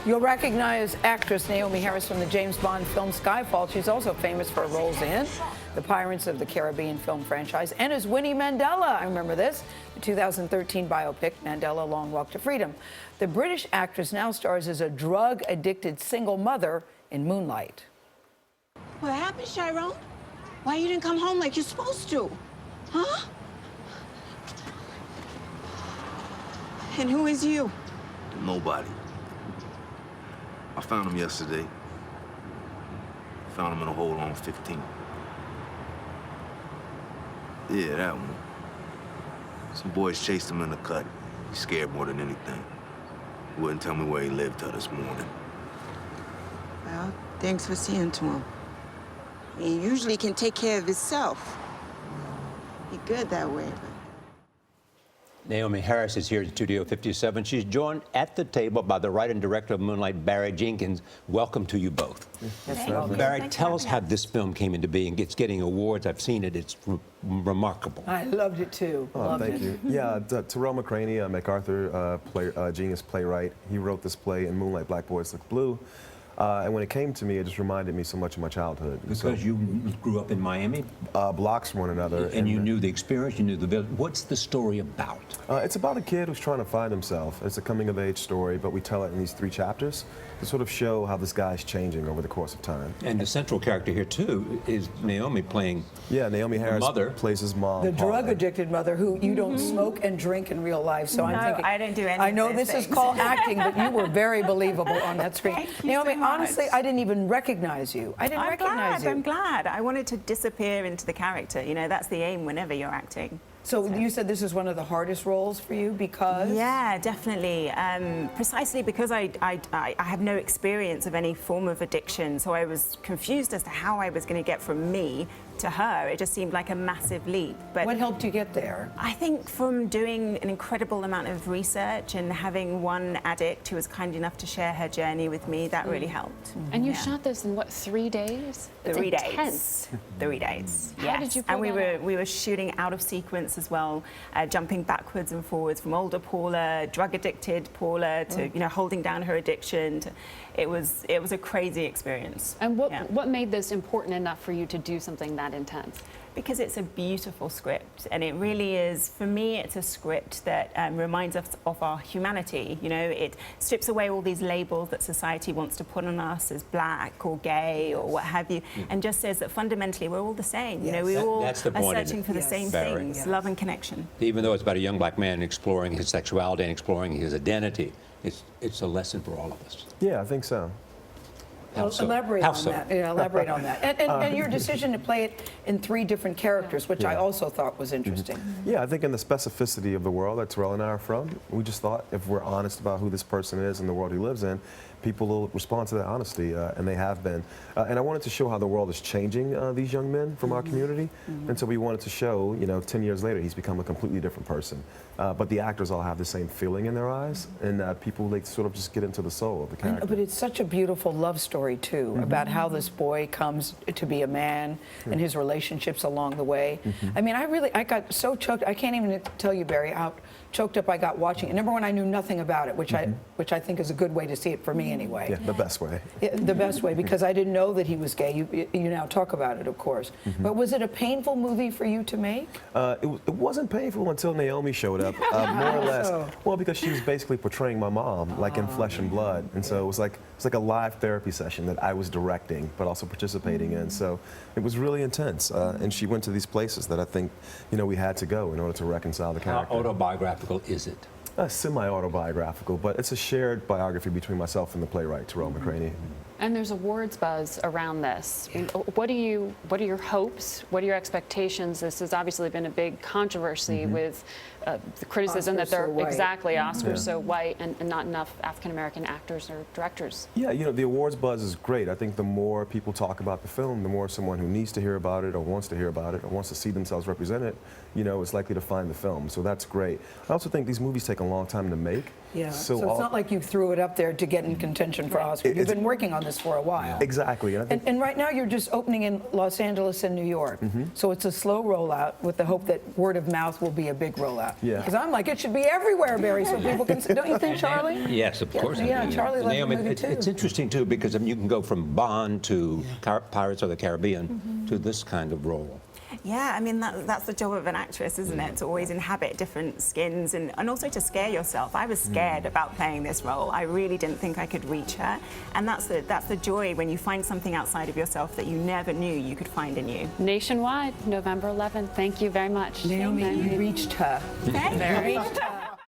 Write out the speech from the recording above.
You'll recognize actress Naomie Harris from the James Bond film Skyfall. She's also famous for roles in the Pirates of the Caribbean film franchise and as Winnie Mandela. I remember this, the 2013 biopic, Mandela: Long Walk to Freedom. The British actress now stars as a drug-addicted single mother in Moonlight. What happened, Chiron? Why you didn't come home like you're supposed to? Huh? And who is you? Nobody. I found him yesterday. Found him in a hole on 15. Yeah, that one. Some boys chased him in the cut. He's scared more than anything. He wouldn't tell me where he lived till this morning. Well, thanks for seeing to him. He usually can take care of himself. He good that way, but... Naomie Harris is here at Studio 57. She's joined at the table by the writer and director of Moonlight, Barry Jenkins. Welcome to you both. Barry, tell us how this film came into being. It's getting awards. I've seen it. It's remarkable. I loved it too. Thank you. Yeah, Terrell McCraney, MacArthur genius playwright. He wrote this play in Moonlight, Black Boys Look Blue. And when it came to me, it just reminded me so much of my childhood. Because you grew up in Miami? Blocks from one another. And you knew the experience, you knew the village. What's the story about? It's about a kid who's trying to find himself. It's a coming-of-age story, but we tell it in these 3 chapters to sort of show how this guy's changing over the course of time. And the central character here, too, is Naomie playing Naomie Harris mother. Plays his mom. The drug-addicted mother who you don't smoke and drink in real life. So I'm thinking, I don't do any I know of this those is called things. acting, but you were very believable on that screen. Thank you Naomie, so much. honestly, I didn't even recognize you. I didn't recognize you. I'm glad. I wanted to disappear into the character. You know, that's the aim whenever you're acting. So you said this is one of the hardest roles for you because? Yeah, definitely. Precisely because I have no experience of any form of addiction, so I was confused as to how I was going to get from me to her. It just seemed like a massive leap. But what helped you get there? I think from doing an incredible amount of research and having one addict who was kind enough to share her journey with me, that really helped. And you shot this in what, 3 days? It's 3 days. Intense. 3 days. How did you pull and that off? we were shooting out of sequence as well, jumping backwards and forwards from older Paula, drug addicted Paula, to holding down her addiction. It was a crazy experience. And what made this important enough for you to do something that intense? Because it's a beautiful script, and it really is, for me, it's a script that reminds us of our humanity. You know, it strips away all these labels that society wants to put on us as black or gay or what have you, and just says that fundamentally we're all the same. You know, we all That's the are point, searching for the same Barry. things, love and connection. Even though it's about a young black man exploring his sexuality and exploring his identity, it's a lesson for all of us. Yeah, I think so. Elaborate on that. Yeah, elaborate on that. And your decision to play it in 3 different characters, which I also thought was interesting. Yeah, I think in the specificity of the world that Terrell and I are from, we just thought if we're honest about who this person is and the world he lives in, people will respond to that honesty, and they have been. And I wanted to show how the world is changing these young men from our community. And so we wanted to show, 10 years later, he's become a completely different person. But the actors all have the same feeling in their eyes, and people, they sort of just get into the soul of the character. But it's such a beautiful love story, too, about how this boy comes to be a man and his relationships along the way. I mean, I got so choked. I can't even tell you, Barry, how choked up I got watching it. Number one, I knew nothing about it, which I think is a good way to see it for me anyway. Yeah, the best way. Yeah, the best way, because I didn't know that he was gay. You now talk about it, of course. But was it a painful movie for you to make? It wasn't painful until Naomie showed up, more or less. Well, because she was basically portraying my mom, like in flesh and blood. And so it was like a live therapy session that I was directing, but also participating in. So it was really intense. And she went to these places that I think, we had to go in order to reconcile the character. How autobiographical is it? Semi-autobiographical, but it's a shared biography between myself and the playwright, Terrell McCraney. And there's awards buzz around this. What are your hopes? What are your expectations? This has obviously been a big controversy with the criticism Oscars that they're so white. exactly Oscars so white and not enough African-American actors or directors. Yeah, the awards buzz is great. I think the more people talk about the film, the more someone who needs to hear about it or wants to hear about it or wants to see themselves represented, is likely to find the film. So that's great. I also think these movies take a long time to make. Yeah. So So it's not like you threw it up there to get in contention for Oscar. You've been working on this for a while. Exactly. And I think And right now you're just opening in Los Angeles and New York. So it's a slow rollout with the hope that word of mouth will be a big rollout. Yeah. Because I'm like, it should be everywhere, Barry, so people can see. Don't you think, Charlie? Yes, of course. I Yeah, do. Charlie loved the Naomi, movie too. it's interesting too because I mean, you can go from Bond to Pirates of the Caribbean to this kind of role. Yeah, I mean, that's the job of an actress, isn't it? To always inhabit different skins and also to scare yourself. I was scared about playing this role. I really didn't think I could reach her. And that's the joy when you find something outside of yourself that you never knew you could find in you. Nationwide, November 11th. Thank you very much. Naomi, you reached her. Thank you. You reached her.